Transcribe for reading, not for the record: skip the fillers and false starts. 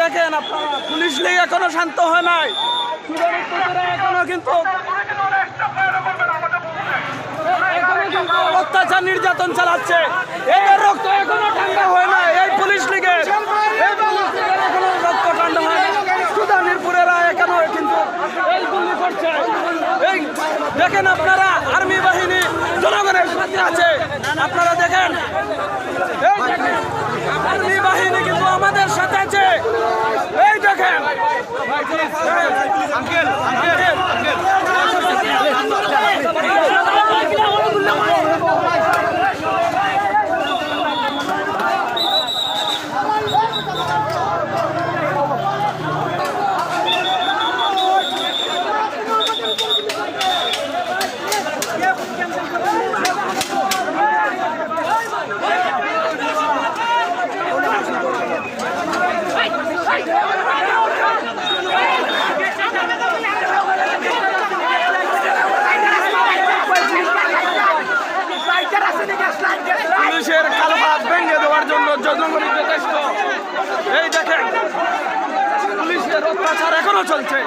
দেখেন আপনারা, পুলিশ লীগ এখনো শান্ত হয় নাই, এখনো কিন্তু অত্যাচার নির্যাতন চালাচ্ছে। এদের রক্ত এখনো ঠান্ডা হয় না, এই পুলিশ লীগের এখনো রক্ত ঠান্ডা হয় না। সুদানিরপুরেরা এখনো কিন্তু এই গুলি করছে। এই দেখেন আপনারা, আর্মি বাহিনী জনগণের সাথে আছে, আপনারা দেখেন আর্মি বাহিনী কিন্তু আমাদের সাথে আছে। এই দেখেন পুলিশের কালভাত ভেঙে দেওয়ার জন্য জনগণই যথেষ্ট। এই দেখেন পুলিশের অত্যাচার এখনো চলছে।